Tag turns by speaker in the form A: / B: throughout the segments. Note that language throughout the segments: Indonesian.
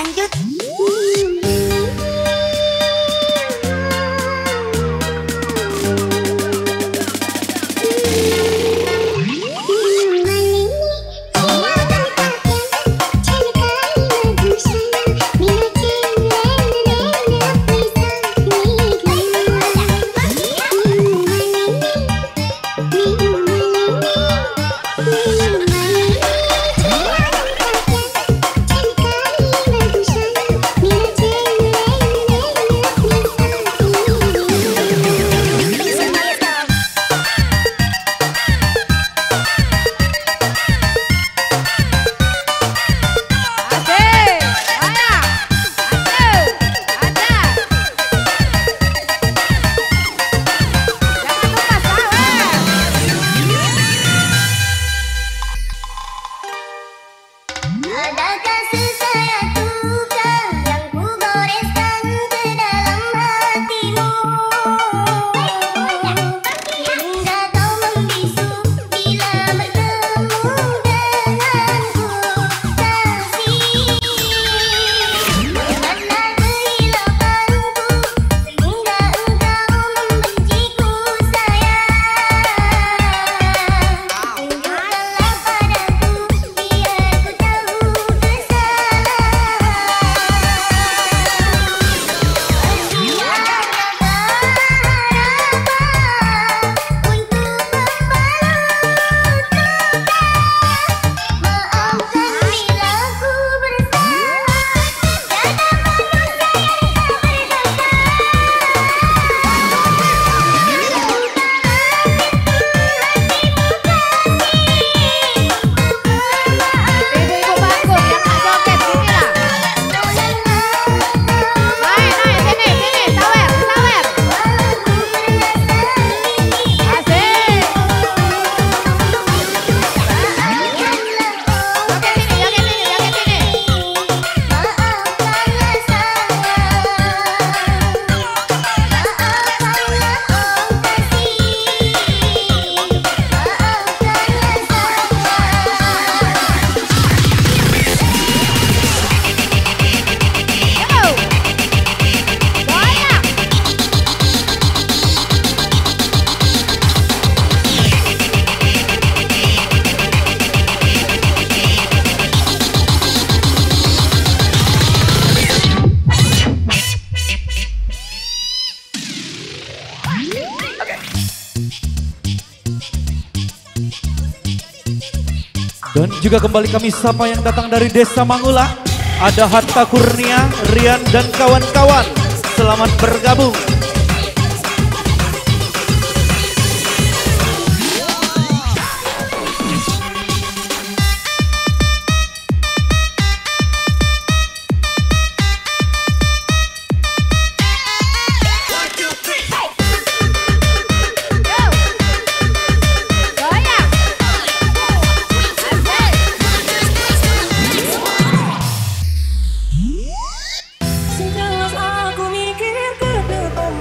A: lanjut.
B: Adakah sesuatu yang ku goreskan ke dalam hatimu, hingga kau membisu bila bertemu denganku, kasih. Karena kehilapanku sehingga engkau membenciku, sayang. Tunjukkanlah padaku biar ku tahu
C: Dan juga kembali kami sapa yang datang dari Desa Mangula. Ada Hatta Kurnia, Rian dan kawan-kawan. Selamat bergabung.
B: Sejelas aku mikir ke depan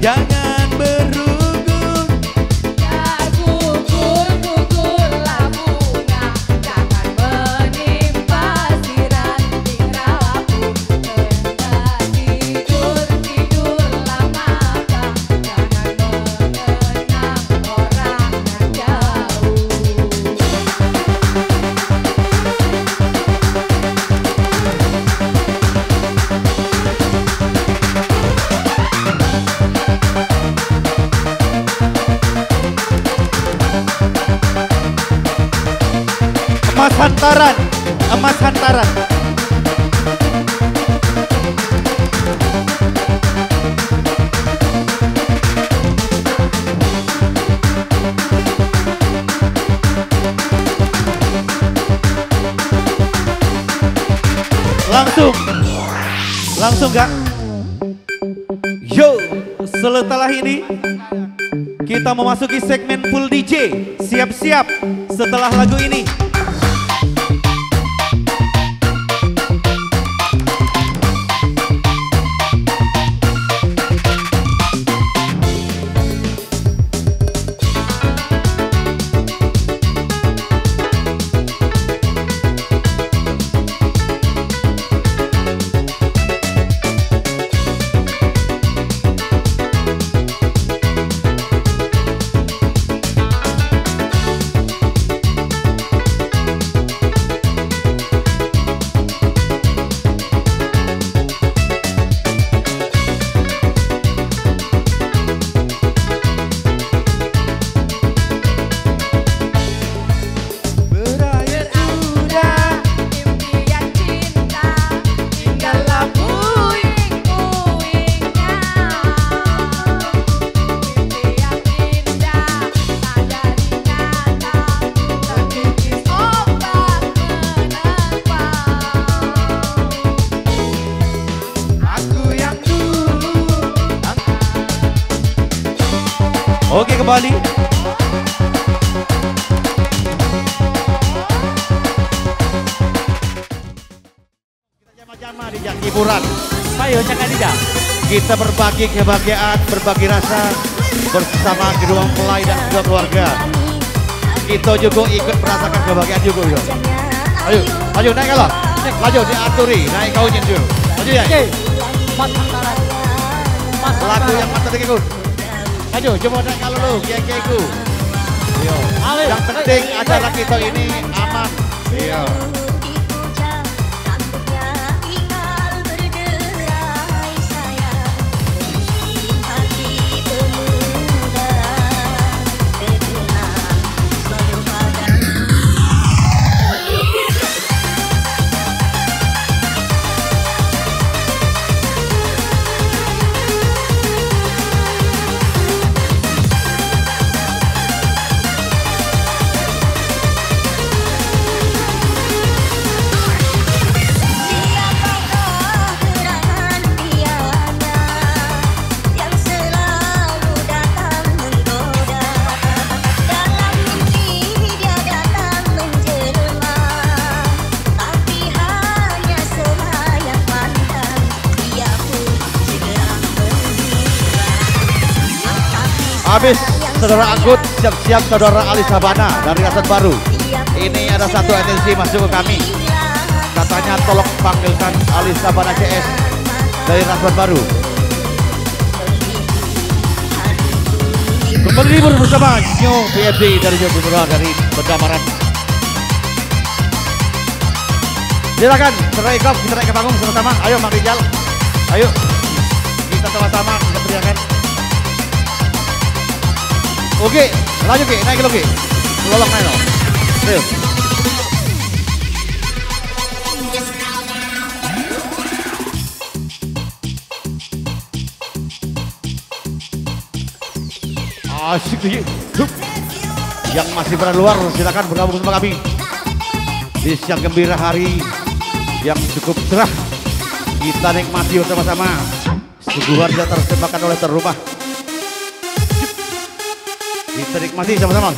C: jangan berugung.
A: Ya gugurlah bunga, jangan menimpa si ranting rawaku. Hendak tidurlah mata, jangan mengenang orang yang jauh.
C: Emas hantaran, emas hantaran. Langsung Kak. Yo, setelah ini kita memasuki segmen full DJ. Siap-siap setelah lagu ini. Oke, kembali. Kita jama-jama di Jatipuran.
D: Ayo jangan tidak.
C: Kita berbagi kebahagiaan, berbagi rasa bersama kedua mempelai dan kedua keluarga. Kita juga ikut merasakan kebahagiaan juga. Yo. Ayo naik kalau. Laju diaturi, naik kaunya dulu. Maju ya.
D: Oke. Mas hantaran. Mas
C: Lagu yang mantap ikut. Ayo coba naik kalau lu, kiai-kiaiku. Yo. Yang penting acara kita ini aman. Iya. Habis saudara Anggut, siap-siap saudara Ali Sabana dari Rason Baru. Ini ada satu atensi masuk ke kami. Katanya tolong panggilkan Ali Sabana CS dari Rason Baru. Kembali libur bersama New PFD dari Jawa Timur dari Bedamaran. Silakan, kita naik ke panggung sama-sama. Ayo Mang Rijal, ayo kita sama-sama kita beriakan. Oke, lanjut Ki, naik dulu Ki. Lolong naik dong. Ayo. Asik Ki. Yang masih berada luar silakan bergabung sama kami. Di siang gembira hari yang cukup cerah. Kita nikmati bersama-sama. Suguhan yang tersembahkan oleh Terrumah. Kita nikmati sama-sama.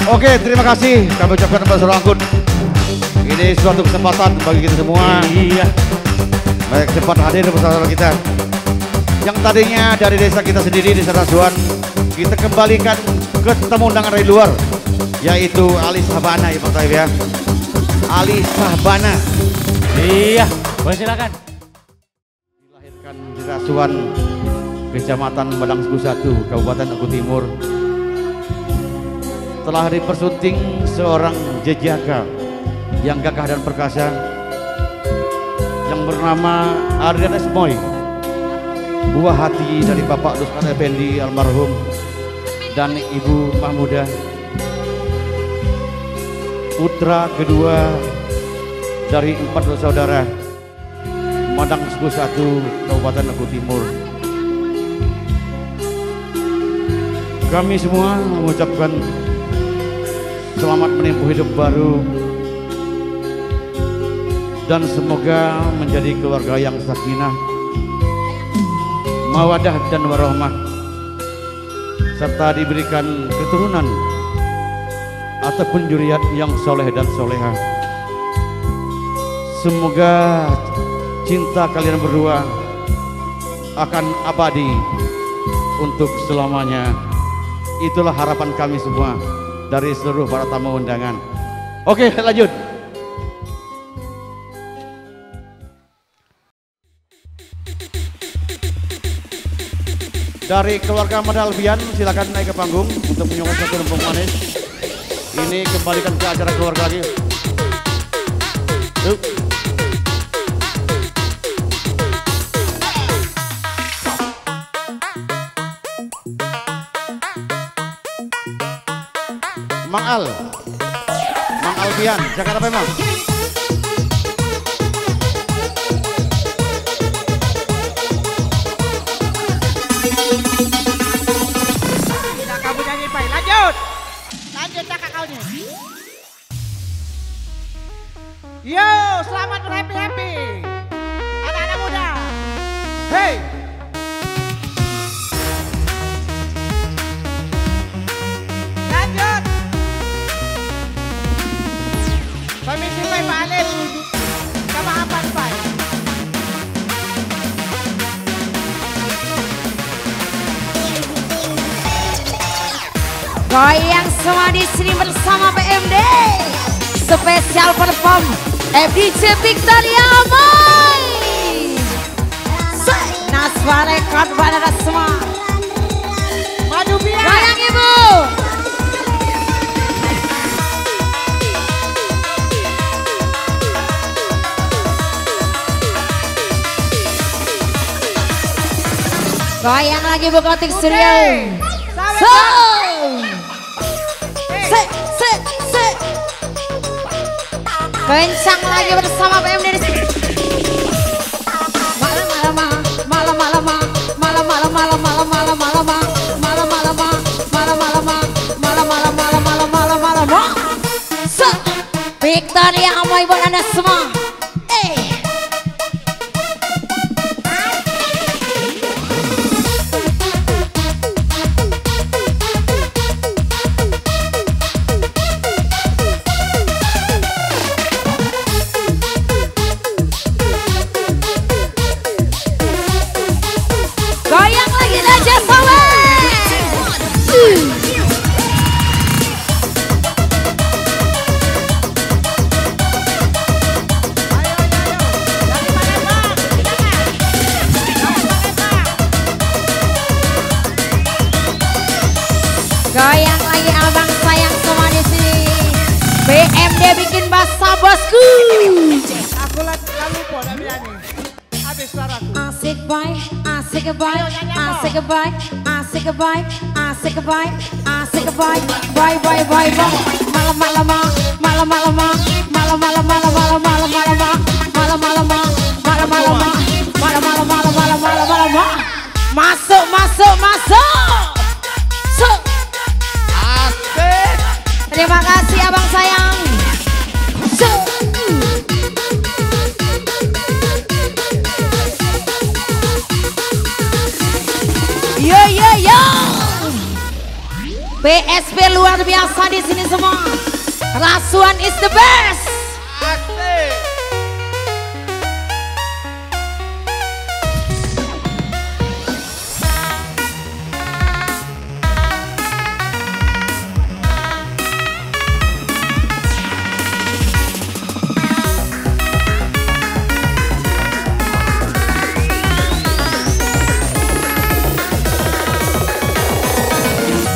C: Oke, terima kasih kami ucapkan kepada Saudara Anggun. Ini suatu kesempatan bagi kita semua.
D: Iya.
C: Baik, cepat hadir bersama kita. Yang tadinya dari desa kita sendiri, Desa Rasuan, kita kembalikan ke temu undangan dari luar, yaitu Ali Sahbana ya Pak Taib ya. Ali Sahbana.
D: Iya. Boleh silakan.
C: Dilahirkan di Rasuan, Kecamatan Badangsku 1, Kabupaten Oku Timur. Telah dipersunting seorang jejaka yang gagah dan perkasa yang bernama Ardian Esmoy, buah hati dari Bapak Duskan Effendi almarhum dan Ibu Mahmudah, putra kedua dari 4 bersaudara Badangsku 1, Kabupaten Oku Timur. Kami semua mengucapkan selamat menempuh hidup baru dan semoga menjadi keluarga yang sakinah, mawadah dan warahmah, serta diberikan keturunan ataupun juriat yang soleh dan soleha. Semoga cinta kalian berdua akan abadi untuk selamanya. Itulah harapan kami semua dari seluruh para tamu undangan. Oke, lanjut. Dari keluarga Mada Alfian, silakan naik ke panggung untuk menyokong satu lempung manis. Ini kembalikan ke acara keluarga lagi. Yuk. Mang Alfian, Jakarta Memang.
E: Tidak kamu nyanyi baik, lanjut kakak kau nih. Yo, selamat berhappy-happy anak-anak muda. Hey, lanjut. Permisi Pak Alif, sama apa Pak?
A: Goyang semua di sini bersama PMD. Spesial perform FDJ Victoria Amoy. Naswa rekod bandara semua.
E: Madu biar.
A: Goyang ibu. Goyang lagi Bu Kotik Studio. So. Se. Kencang lagi bersama PMD di sini. Victoria Amoy buat Anda semua. Goyang lagi aja sobat. Goyang lagi abang sayang semua di sini. BMD bikin basah bosku.
E: Aku lalu po, tak berani. Habis suaraku.
A: Asik bye, asik bye, asik bye, asik bye, asik bye, asik bye, bye bye bye bye. Malam malam malam malam malam malam malam malam malam malam malam malam malam malam malam malam malam malam malam. Masuk masuk masuk.
C: Asik.
A: Terima kasih abang sayang. Yo yo yo. WSP luar biasa di sini semua. Rasuan is the best.
E: Asik.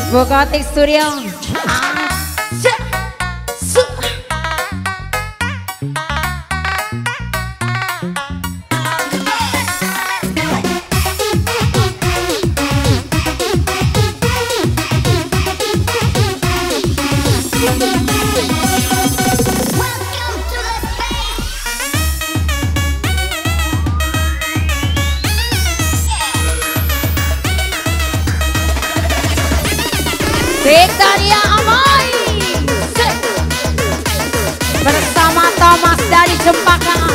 A: Bogotik Studio. Victoria Amai bersama Thomas dari Cempaka.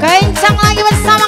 A: Kencang lagi bersama